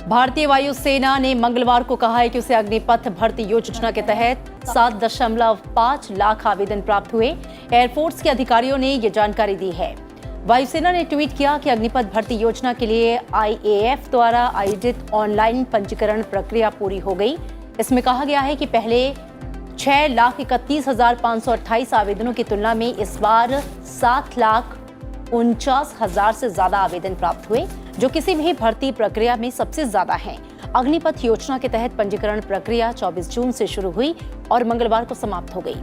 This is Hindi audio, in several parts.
भारतीय वायुसेना ने मंगलवार को कहा है कि उसे अग्निपथ भर्ती योजना के तहत 7.5 लाख आवेदन प्राप्त हुए। एयरफोर्स के अधिकारियों ने ये जानकारी दी है। वायुसेना ने ट्वीट किया कि अग्निपथ भर्ती योजना के लिए IAF द्वारा आयोजित ऑनलाइन पंजीकरण प्रक्रिया पूरी हो गई। इसमें कहा गया है कि पहले 6,31,528 आवेदनों की तुलना में इस बार 7,49,000 से ज्यादा आवेदन प्राप्त हुए, जो किसी भी भर्ती प्रक्रिया में सबसे ज्यादा है। अग्निपथ योजना के तहत पंजीकरण प्रक्रिया 24 जून से शुरू हुई और मंगलवार को समाप्त हो गई।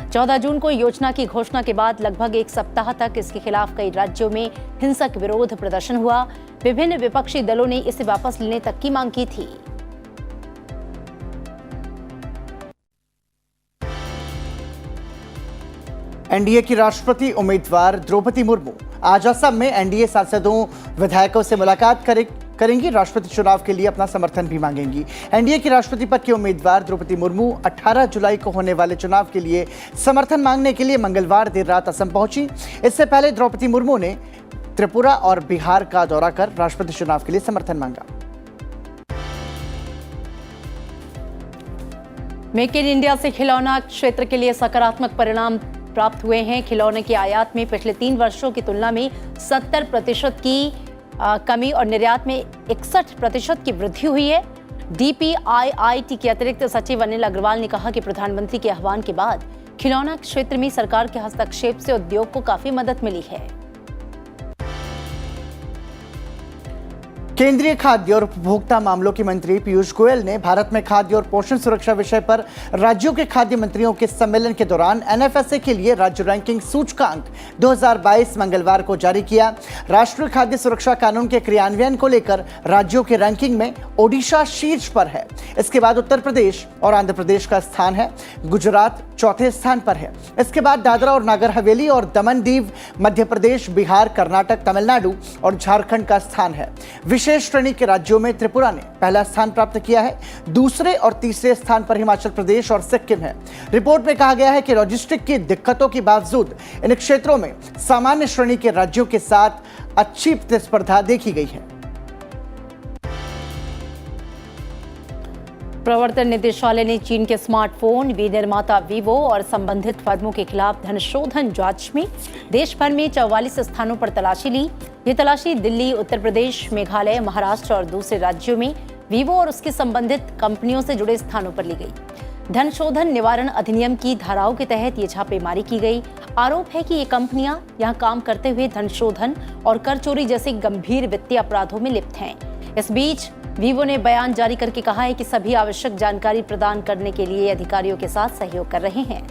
14 जून को योजना की घोषणा के बाद लगभग एक सप्ताह तक इसके खिलाफ कई राज्यों में हिंसक विरोध प्रदर्शन हुआ। विभिन्न विपक्षी दलों ने इसे वापस लेने तक की मांग की थी। एनडीए की राष्ट्रपति उम्मीदवार द्रौपदी मुर्मू आज असम में एनडीए सांसदों विधायकों से मुलाकात करेंगी। राष्ट्रपति चुनाव के लिए अपना समर्थन भी मांगेंगी। एनडीए की राष्ट्रपति पद की उम्मीदवार द्रौपदी मुर्मू 18 जुलाई को होने वाले चुनाव के लिए समर्थन मांगने के लिए मंगलवार देर रात असम पहुंची। इससे पहले द्रौपदी मुर्मू ने त्रिपुरा और बिहार का दौरा कर राष्ट्रपति चुनाव के लिए समर्थन मांगा। मेक इन इंडिया से खिलौना क्षेत्र के लिए सकारात्मक परिणाम प्राप्त हुए हैं। खिलौने की आयात में पिछले 3 वर्षों की तुलना में 70% की कमी और निर्यात में 61% की वृद्धि हुई है। DPIIT के अतिरिक्त सचिव अनिल अग्रवाल ने कहा कि प्रधानमंत्री के आह्वान के बाद खिलौना क्षेत्र में सरकार के हस्तक्षेप से उद्योग को काफी मदद मिली है। केंद्रीय खाद्य और उपभोक्ता मामलों के मंत्री पीयूष गोयल ने भारत में खाद्य और पोषण सुरक्षा विषय पर राज्यों के खाद्य मंत्रियों के सम्मेलन के दौरान NFSA के लिए राज्य रैंकिंग सूचकांक 2022 मंगलवार को जारी किया। राष्ट्रीय खाद्य सुरक्षा कानून के क्रियान्वयन को लेकर राज्यों के रैंकिंग में ओडिशा शीर्ष पर है। इसके बाद उत्तर प्रदेश और आंध्र प्रदेश का स्थान है। गुजरात चौथे स्थान पर है। इसके बाद दादरा और नागर हवेली और दमन दीव, मध्य प्रदेश, बिहार, कर्नाटक, तमिलनाडु और झारखंड का स्थान है। विशेष श्रेणी के राज्यों में त्रिपुरा ने पहला स्थान प्राप्त किया है। दूसरे और तीसरे स्थान पर हिमाचल प्रदेश और सिक्किम है। रिपोर्ट में कहा गया है कि लॉजिस्टिक की दिक्कतों के बावजूद इन क्षेत्रों में सामान्य श्रेणी के राज्यों के साथ अच्छी प्रतिस्पर्धा देखी गई है। प्रवर्तन निदेशालय ने चीन के स्मार्टफोन विनिर्माता वीवो और संबंधित फर्मों के खिलाफ धनशोधन जांच में देश भर में 44 स्थानों पर तलाशी ली। ये तलाशी दिल्ली, उत्तर प्रदेश, मेघालय, महाराष्ट्र और दूसरे राज्यों में वीवो और उसके संबंधित कंपनियों से जुड़े स्थानों पर ली गई। धनशोधन निवारण अधिनियम की धाराओं के तहत ये छापेमारी की गई। आरोप है कि ये कंपनियां यहां काम करते हुए धनशोधन और कर चोरी जैसे गंभीर वित्तीय अपराधों में लिप्त हैं। इस बीच वीवो ने बयान जारी करके कहा है कि सभी आवश्यक जानकारी प्रदान करने के लिए अधिकारियों के साथ सहयोग कर रहे हैं।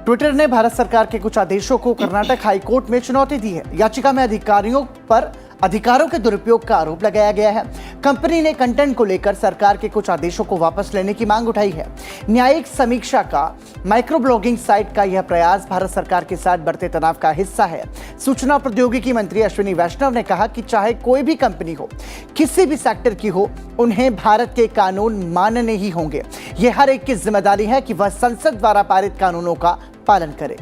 ट्विटर ने भारत सरकार के कुछ आदेशों को कर्नाटक हाईकोर्ट में चुनौती दी है। याचिका में अधिकारों के दुरुपयोग का आरोप लगाया गया है। कंपनी ने कंटेंट को लेकर सरकार के कुछ आदेशों को वापस लेने की मांग उठाई है। न्यायिक समीक्षा का माइक्रो ब्लॉगिंग साइट का यह प्रयास भारत सरकार के साथ बढ़ते तनाव का हिस्सा है। सूचना प्रौद्योगिकी मंत्री अश्विनी वैष्णव ने कहा कि चाहे कोई भी कंपनी हो, किसी भी सेक्टर की हो, उन्हें भारत के कानून मानने ही होंगे। यह हर एक की जिम्मेदारी है कि वह संसद द्वारा पारित कानूनों का पालन करे।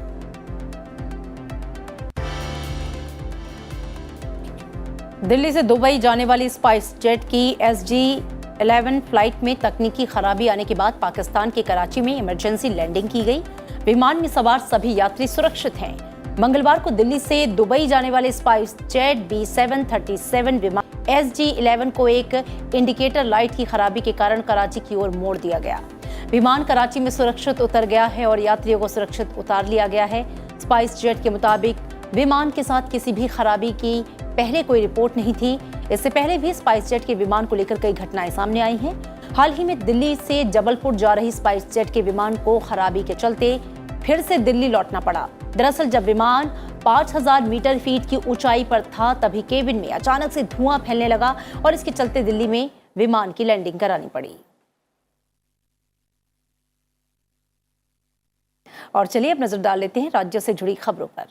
दिल्ली से दुबई जाने वाली स्पाइस जेट की SG-11 फ्लाइट में तकनीकी खराबी आने के बाद पाकिस्तान के कराची में इमरजेंसी लैंडिंग की गई। विमान में सवार सभी यात्री सुरक्षित हैं। मंगलवार को दिल्ली से दुबई जाने वाले स्पाइस जेट B737 विमान SG-11 को एक इंडिकेटर लाइट की खराबी के कारण कराची की ओर मोड़ दिया गया। विमान कराची में सुरक्षित उतर गया है और यात्रियों को सुरक्षित उतार लिया गया है। स्पाइस जेट के मुताबिक विमान के साथ किसी भी खराबी की पहले कोई रिपोर्ट नहीं थी। इससे पहले भी स्पाइस जेट के विमान को लेकर कई घटनाएं सामने आई हैं। हाल ही में दिल्ली से जबलपुर जा रही स्पाइस जेट के विमान को खराबी के चलते फिर से दिल्ली लौटना पड़ा। दरअसल जब विमान 5000 मीटर फीट की ऊंचाई पर था, तभी केबिन में अचानक से धुआं फैलने लगा और इसके चलते दिल्ली में विमान की लैंडिंग करानी पड़ी। और चलिए अब नजर डाल लेते हैं राज्यों से जुड़ी खबरों पर।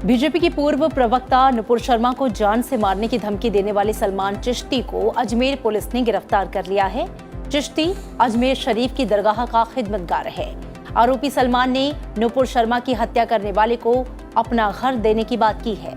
बीजेपी की पूर्व प्रवक्ता नुपुर शर्मा को जान से मारने की धमकी देने वाले सलमान चिश्ती को अजमेर पुलिस ने गिरफ्तार कर लिया है। चिश्ती अजमेर शरीफ की दरगाह का खिदमतगार है। आरोपी सलमान ने नुपुर शर्मा की हत्या करने वाले को अपना घर देने की बात की है।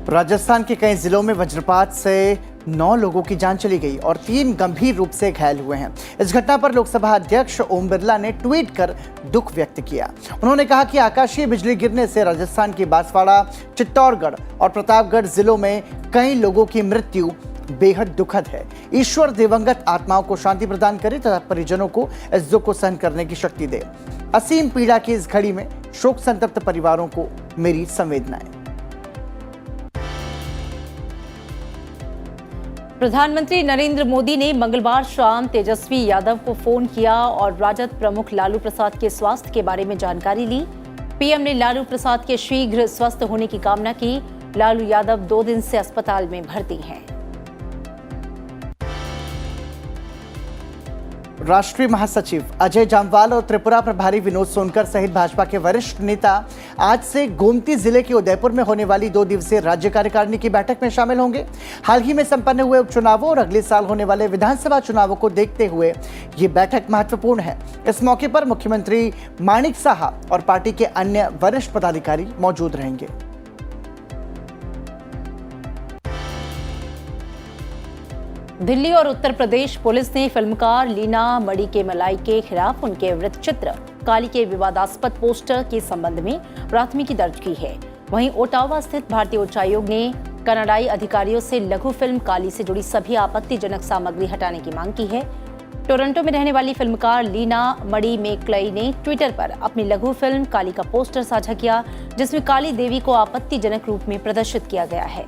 राजस्थान के कई जिलों में वज्रपात से 9 लोगों की जान चली गई और 3 गंभीर रूप से घायल हुए हैं। इस घटना पर लोकसभा अध्यक्ष ओम बिरला ने ट्वीट कर दुख व्यक्त किया। उन्होंने कहा कि आकाशीय बिजली गिरने से राजस्थान के बांसवाड़ा, चित्तौड़गढ़ और प्रतापगढ़ जिलों में कई लोगों की मृत्यु बेहद दुखद है। ईश्वर दिवंगत आत्माओं को शांति प्रदान करे तथा परिजनों को इस दुख को सहन करने की शक्ति दे। असीम पीड़ा की इस घड़ी में शोक संतप्त परिवारों को मेरी संवेदनाएं। प्रधानमंत्री नरेंद्र मोदी ने मंगलवार शाम तेजस्वी यादव को फोन किया और राजद प्रमुख लालू प्रसाद के स्वास्थ्य के बारे में जानकारी ली। पीएम ने लालू प्रसाद के शीघ्र स्वस्थ होने की कामना की। लालू यादव 2 दिन से अस्पताल में भर्ती हैं। राष्ट्रीय महासचिव अजय जामवाल और त्रिपुरा प्रभारी विनोद सोनकर सहित भाजपा के वरिष्ठ नेता आज से गोमती जिले के उदयपुर में होने वाली 2 दिवसीय राज्य कार्यकारिणी की बैठक में शामिल होंगे। हाल ही में संपन्न हुए उपचुनावों और अगले साल होने वाले विधानसभा चुनावों को देखते हुए ये बैठक महत्वपूर्ण है। इस मौके पर मुख्यमंत्री माणिक साहा और पार्टी के अन्य वरिष्ठ पदाधिकारी मौजूद रहेंगे। दिल्ली और उत्तर प्रदेश पुलिस ने फिल्मकार लीना मणि के मलाई के खिलाफ उनके वृत्तचित्र काली के विवादास्पद पोस्टर के संबंध में प्राथमिकी दर्ज की है। वहीं ओटावा स्थित भारतीय उच्चायोग ने कनाडाई अधिकारियों से लघु फिल्म काली से जुड़ी सभी आपत्तिजनक सामग्री हटाने की मांग की है। टोरंटो में रहने वाली फिल्मकार लीना मणि मेकलई ने ट्विटर पर अपनी लघु फिल्म काली का पोस्टर साझा किया, जिसमें काली देवी को आपत्तिजनक रूप में प्रदर्शित किया गया है।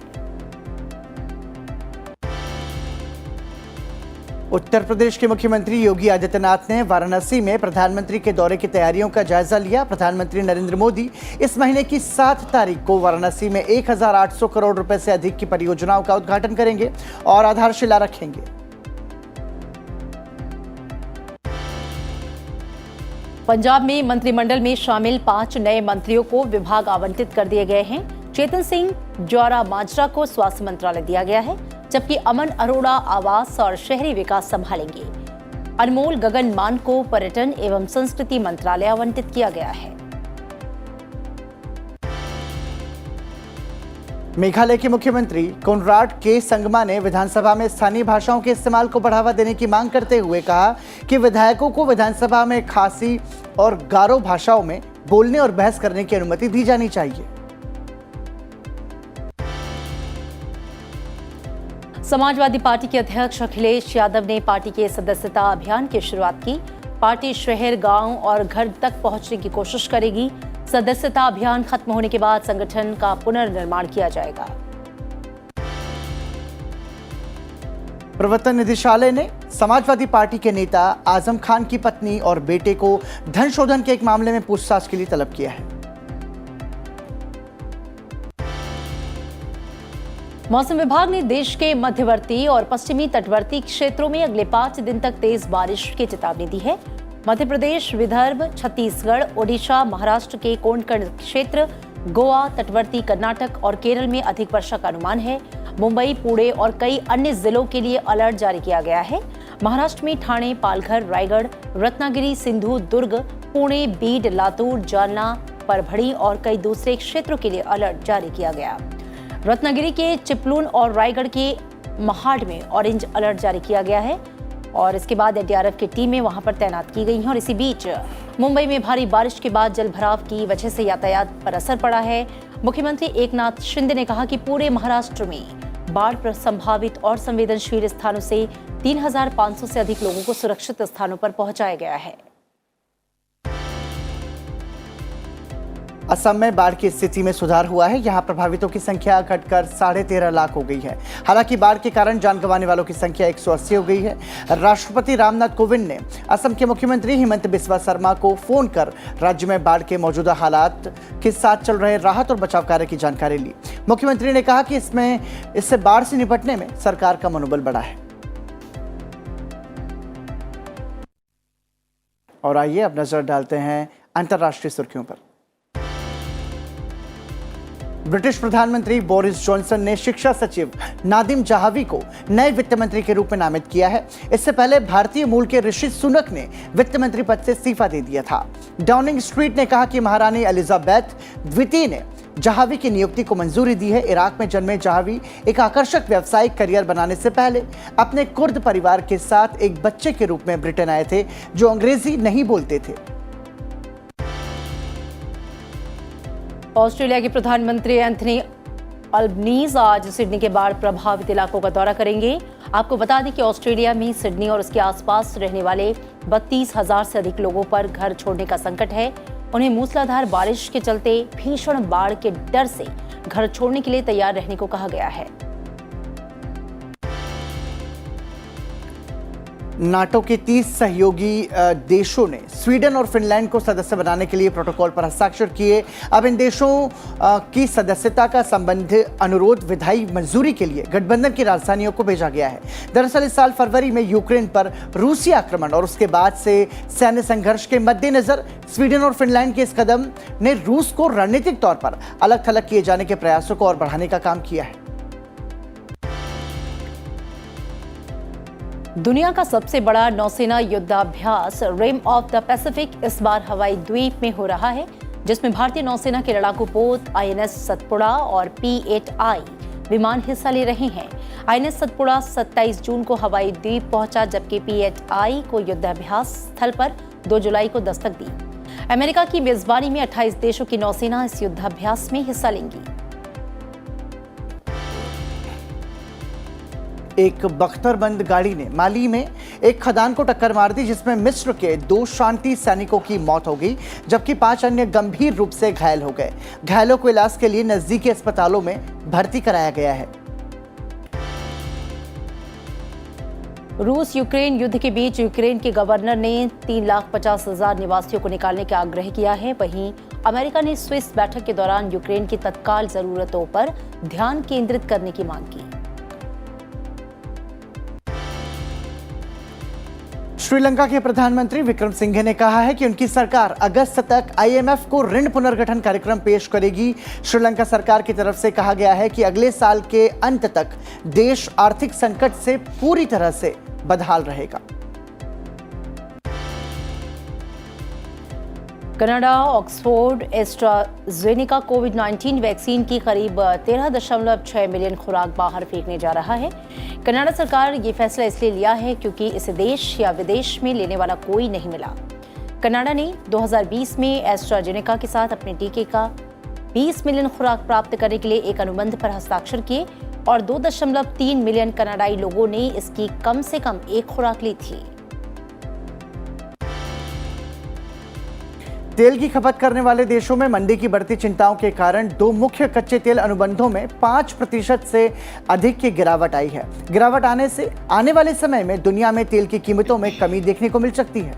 उत्तर प्रदेश के मुख्यमंत्री योगी आदित्यनाथ ने वाराणसी में प्रधानमंत्री के दौरे की तैयारियों का जायजा लिया। प्रधानमंत्री नरेंद्र मोदी इस महीने की 7 तारीख को वाराणसी में 1800 करोड़ रुपए से अधिक की परियोजनाओं का उद्घाटन करेंगे और आधारशिला रखेंगे। पंजाब में मंत्रिमंडल में शामिल 5 नए मंत्रियों को विभाग आवंटित कर दिए गए हैं। चेतन सिंह ज्वारा माजरा को स्वास्थ्य मंत्रालय दिया गया है, जबकि अमन अरोड़ा आवास और शहरी विकास संभालेंगे। अनमोल गगन मान को पर्यटन एवं संस्कृति मंत्रालय आवंटित किया गया है। मेघालय के मुख्यमंत्री कोनराड के संगमा ने विधानसभा में स्थानीय भाषाओं के इस्तेमाल को बढ़ावा देने की मांग करते हुए कहा कि विधायकों को विधानसभा में खासी और गारो भाषाओं में बोलने और बहस करने की अनुमति दी जानी चाहिए। समाजवादी पार्टी के अध्यक्ष अखिलेश यादव ने पार्टी के सदस्यता अभियान की शुरुआत की। पार्टी शहर, गांव और घर तक पहुंचने की कोशिश करेगी। सदस्यता अभियान खत्म होने के बाद संगठन का पुनर्निर्माण किया जाएगा। प्रवर्तन निदेशालय ने समाजवादी पार्टी के नेता आजम खान की पत्नी और बेटे को धन शोधन के एक मामले में पूछताछ के लिए तलब किया है। मौसम विभाग ने देश के मध्यवर्ती और पश्चिमी तटवर्ती क्षेत्रों में अगले 5 दिन तक तेज बारिश की चेतावनी दी है। मध्य प्रदेश, विदर्भ, छत्तीसगढ़, ओडिशा, महाराष्ट्र के कोंकण क्षेत्र, गोवा, तटवर्ती कर्नाटक और केरल में अधिक वर्षा का अनुमान है। मुंबई, पुणे और कई अन्य जिलों के लिए अलर्ट जारी किया गया है। महाराष्ट्र में ठाणे, पालघर, रायगढ़, रत्नागिरी, सिंधु, दुर्ग, पुणे, बीड, लातूर, जालना, परभणी और कई दूसरे क्षेत्रों के लिए अलर्ट जारी किया गया। रत्नागिरी के चिपलून और रायगढ़ के महाड में ऑरेंज अलर्ट जारी किया गया है और इसके बाद एनडीआरएफ की टीमें वहां पर तैनात की गई हैं। और इसी बीच मुंबई में भारी बारिश के बाद जलभराव की वजह से यातायात पर असर पड़ा है। मुख्यमंत्री एकनाथ शिंदे ने कहा कि पूरे महाराष्ट्र में बाढ़ पर संभावित और संवेदनशील स्थानों से 3500 से अधिक लोगों को सुरक्षित स्थानों पर पहुंचाया गया है। असम में बाढ़ की स्थिति में सुधार हुआ है। यहां प्रभावितों की संख्या घटकर 13.5 लाख हो गई है। हालांकि बाढ़ के कारण जान गंवाने वालों की संख्या 180 हो गई है। राष्ट्रपति रामनाथ कोविंद ने असम के मुख्यमंत्री हिमंत बिस्वा शर्मा को फोन कर राज्य में बाढ़ के मौजूदा हालात के साथ चल रहे राहत और बचाव कार्य की जानकारी ली। मुख्यमंत्री ने कहा कि इससे बाढ़ से निपटने में सरकार का मनोबल बढ़ा है। और आइए अब नजर डालते हैं अंतर्राष्ट्रीय सुर्खियों पर। ब्रिटिश प्रधानमंत्री बोरिस जॉनसन ने शिक्षा सचिव नादिम जाहावी को नए वित्त मंत्री के रूप में नामित किया है। इससे पहले भारतीय मूल के ऋषि सुनक ने वित्त मंत्री पद से इस्तीफा दे दिया था। डाउनिंग स्ट्रीट ने कहा कि महारानी एलिजाबेथ द्वितीय ने जहावी की नियुक्ति को मंजूरी दी है। इराक में जन्मे जहावी एक आकर्षक व्यावसायिक करियर बनाने से पहले अपने कुर्द परिवार के साथ एक बच्चे के रूप में ब्रिटेन आए थे जो अंग्रेजी नहीं बोलते थे। ऑस्ट्रेलिया के प्रधानमंत्री एंथनी अल्बनीज आज सिडनी के बाढ़ प्रभावित इलाकों का दौरा करेंगे। आपको बता दें कि ऑस्ट्रेलिया में सिडनी और उसके आसपास रहने वाले 32,000 से अधिक लोगों पर घर छोड़ने का संकट है। उन्हें मूसलाधार बारिश के चलते भीषण बाढ़ के डर से घर छोड़ने के लिए तैयार रहने को कहा गया है। नाटो के 30 सहयोगी देशों ने स्वीडन और फिनलैंड को सदस्य बनाने के लिए प्रोटोकॉल पर हस्ताक्षर किए। अब इन देशों की सदस्यता का संबंध अनुरोध विधायी मंजूरी के लिए गठबंधन की राजधानियों को भेजा गया है। दरअसल इस साल फरवरी में यूक्रेन पर रूसी आक्रमण और उसके बाद से सैन्य संघर्ष के मद्देनजर स्वीडन और फिनलैंड के इस कदम ने रूस को रणनीतिक तौर पर अलग थलग किए जाने के प्रयासों को और बढ़ाने का काम किया है। दुनिया का सबसे बड़ा नौसेना युद्धाभ्यास रिम ऑफ द पैसिफिक इस बार हवाई द्वीप में हो रहा है, जिसमें भारतीय नौसेना के लड़ाकू पोत INS सतपुड़ा और P-8I विमान हिस्सा ले रहे हैं। INS सतपुड़ा 27 जून को हवाई द्वीप पहुंचा, जबकि P-8I को युद्धाभ्यास स्थल पर 2 जुलाई को दस्तक दी। अमेरिका की मेजबानी में 28 देशों की नौसेना इस युद्धाभ्यास में हिस्सा लेंगी। एक बख्तरबंद गाड़ी ने माली में एक खदान को टक्कर मार दी, जिसमें मिस्र के 2 शांति सैनिकों की मौत हो गई, जबकि 5 अन्य गंभीर रूप से घायल हो गए। घायलों को इलाज के लिए नजदीकी अस्पतालों में भर्ती कराया गया है। रूस यूक्रेन युद्ध के बीच यूक्रेन के गवर्नर ने 3,50,000 निवासियों को निकालने का आग्रह किया है। वहीं अमेरिका ने स्विस बैठक के दौरान यूक्रेन की तत्काल जरूरतों पर ध्यान केंद्रित करने की मांग की। श्रीलंका के प्रधानमंत्री विक्रम सिंघे ने कहा है कि उनकी सरकार अगस्त तक IMF को ऋण पुनर्गठन कार्यक्रम पेश करेगी। श्रीलंका सरकार की तरफ से कहा गया है कि अगले साल के अंत तक देश आर्थिक संकट से पूरी तरह से बदहाल रहेगा। कनाडा ऑक्सफोर्ड एस्ट्राजेनेका कोविड-19 वैक्सीन की करीब 13.6 मिलियन खुराक बाहर फेंकने जा रहा है। कनाडा सरकार ये फैसला इसलिए लिया है क्योंकि इसे देश या विदेश में लेने वाला कोई नहीं मिला। कनाडा ने 2020 में एस्ट्राजेनेका के साथ अपने टीके का 20 मिलियन खुराक प्राप्त करने के लिए एक अनुबंध पर हस्ताक्षर किए और 2.3 मिलियन कनाडाई लोगों ने इसकी कम से कम एक खुराक ली थी। तेल की खपत करने वाले देशों में मंदी की बढ़ती चिंताओं के कारण 2 मुख्य कच्चे तेल अनुबंधों में 5% से अधिक की गिरावट आई है। गिरावट आने से आने वाले समय में दुनिया में तेल की कीमतों में कमी देखने को मिल सकती है।